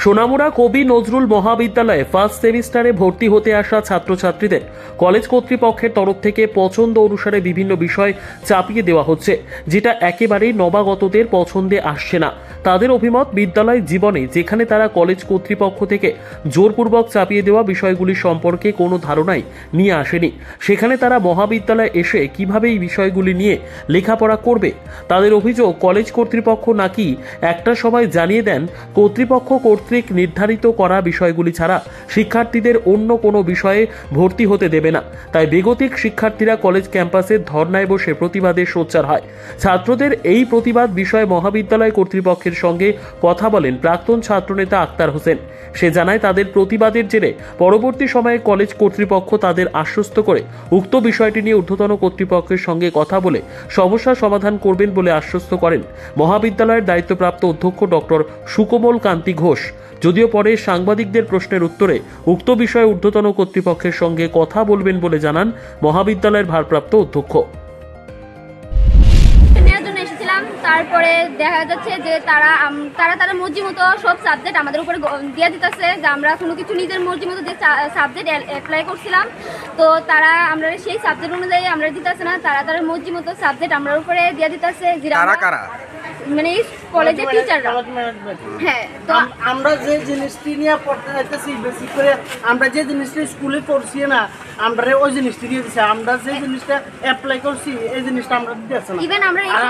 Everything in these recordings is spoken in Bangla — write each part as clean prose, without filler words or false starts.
সোনামুড়া কবি নজরুল মহাবিদ্যালয়ে ফার্স্ট সেমিস্টারে ভর্তি হতে আসা ছাত্রছাত্রীদের কলেজ কর্তৃপক্ষের তরফ থেকে পছন্দ অনুসারে বিভিন্ন বিষয় চাপিয়ে দেওয়া হচ্ছে, যেটা একেবারেই নবাগতদের পছন্দে আসছে না। তাদের অভিমত, বিদ্যালয় জীবনে যেখানে তারা কলেজ কর্তৃপক্ষ থেকে জোরপূর্বক চাপিয়ে দেওয়া বিষয়গুলি সম্পর্কে কোনো ধারণাই নিয়ে আসেনি, সেখানে তারা মহাবিদ্যালয়ে এসে কিভাবে এই বিষয়গুলি নিয়ে লেখাপড়া করবে। তাদের অভিযোগ, কলেজ কর্তৃপক্ষ নাকি একটা সময় জানিয়ে দেন কর্তৃপক্ষ কর্তৃক নির্ধারিত করা বিষয়গুলি ছাড়া শিক্ষার্থীদের অন্য কোনো বিষয়ে ভর্তি হতে দেবে না। তাই বেগতিক শিক্ষার্থীরা কলেজ ক্যাম্পাসে ধর্নায় বসে প্রতিবাদে সোচ্চার হয়। ছাত্রদের এই প্রতিবাদ বিষয়ে মহাবিদ্যালয় কর্তৃপক্ষের সঙ্গে কথা বলেন প্রাক্তন ছাত্রনেতা আক্তার হোসেন। সে জানায়, তাদের প্রতিবাদের জেরে পরবর্তী সময়ে কলেজ কর্তৃপক্ষ তাদের আশ্বস্ত করে উক্ত বিষয়টি নিয়ে ঊর্ধ্বতন কর্তৃপক্ষের সঙ্গে কথা বলে সমস্যার সমাধান করবেন বলে আশ্বস্ত করেন মহাবিদ্যালয়ের দায়িত্বপ্রাপ্ত অধ্যক্ষ ডক্টর সুকোমল কান্তি ঘোষ। যদিও পরে সাংবাদিকদের প্রশ্নের উত্তরে উক্ত বিষয়ে ঊর্ধ্বতন কর্তৃপক্ষের সঙ্গে কথা বলবেন বলে জানান মহাবিদ্যালয়ের ভারপ্রাপ্ত অধ্যক্ষ। তারপরে দেখা যাচ্ছে যে তারা তাদের মর্জি মতো সব সাবজেক্ট আমাদের উপরে দিয়ে দিতেছে, যে আমরা কোনো কিছু নিজের মর্জি মতো যে সাবজেক্ট অ্যাপ্লাই করছিলাম, তো তারা আমরা সেই সাবজেক্ট অনুযায়ী আমরা দিতেছে না, তাদের মর্জি মতো সাবজেক্ট আমরা উপরে দিয়ে দিতেছে। মানে কলেজের টিচাররা। হ্যাঁ, তো আমরা যে জিনিসটি নিয়ে পড়তে যাইতেছি, বেশি করে আমরা যে জিনিসটা স্কুলে করছি না, আমরা ওই জিনিসটি দিয়ে দিচ্ছি। আমরা যে জিনিসটা অ্যাপ্লাই করছি এই জিনিসটা আমরা দিতেছি না। ইভেন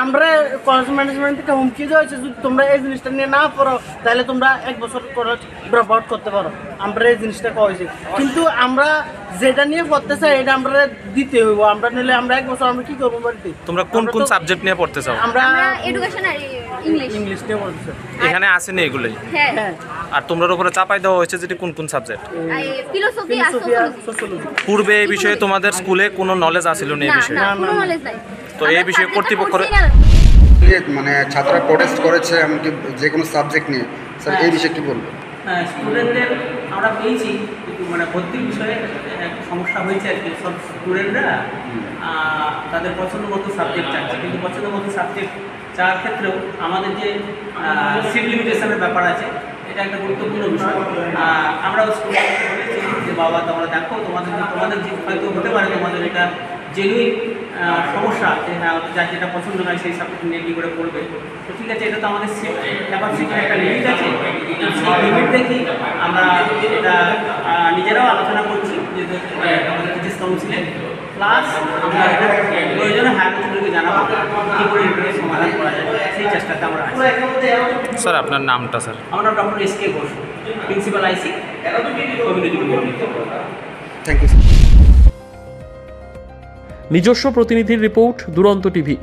আমরা কলেজ ম্যানেজমেন্ট থেকে হুমকি দেওয়া হয়েছে, যদি তোমরা এই জিনিসটা নিয়ে না পড়ো তাহলে তোমরা 1 বছর কলেজ ড্রপ আউট করতে পারো। আমরা এই জিনিসটা কয়েছি, কিন্তু আমরা যেটা নিয়ে পড়তে চাই এটা আমরা দিতে হইব। আমরা নিলে আমরা 1 বছর আমরা কি করবো বাড়িতে? তোমরা কোন কোন সাবজেক্ট নিয়ে পড়তে চাও? আমরা এডুকেশন আর ইংলিশ নিয়ে পড়তে চাই। এখানে আসেনি এগুলাই? হ্যাঁ। আর তোমরা উপরে চাপাই দেওয়া হয়েছে যেটা কোন কোন সাবজেক্ট? ফিলোসফি আর সোশ্যোলজি। পূর্বে এই বিষয়ে তোমাদের স্কুলে কোনো নলেজ আছিল না? এই বিষয়ে না, কোনো নলেজ নাই। তো এই বিষয়ে কর্তৃপক্ষ মানে ছাত্ররা প্রোটেস্ট করেছে এমনকি যে কোনো সাবজেক্ট নিয়ে, স্যার এই বিষয়ে কি বলবো? হ্যাঁ, স্টুডেন্টদের আমরা পেয়েছি মানে ভর্তির বিষয়ে একটা সমস্যা হয়েছে আর কি। সব স্টুডেন্টরা তাদের পছন্দ মতো সাবজেক্ট চাচ্ছে, কিন্তু পছন্দ মতো সাবজেক্ট চাওয়ার ক্ষেত্রেও আমাদের যে সিট লিমিটেশনের ব্যাপার আছে, এটা একটা গুরুত্বপূর্ণ বিষয়। আমরাও স্টুডেন্টকে বলেছি যে বাবা তোমরা দেখো, তোমাদের যে হয়তো হতে পারে তোমাদের এটা জেনুইন সমস্যা, যে হ্যাঁ যার যেটা পছন্দ নয় সেই সাবজেক্ট নিয়ে কী করে পড়বে। তো ঠিক আছে, এটা তো আমাদের সিট ক্যাপাসিটির একটা লিমিট আছে, সেই লিমিট দেখি আমরা এটা নিজেরাও আলোচনা করছি যে আমাদের টিচার্স কাউন্সিলে, প্লাস আমরা প্রয়োজনে হায়ার অথরিটিকে জানাবো কী করে এটা সমাধান করা যায়, সেই চেষ্টাতে আমরা আছি। স্যার আপনার নামটা? স্যার আমার নাম doctor S K Ghosh, principal IC community department. Thank you. নিজস্ব প্রতিনিধির রিপোর্ট, দুরন্ত টিভি।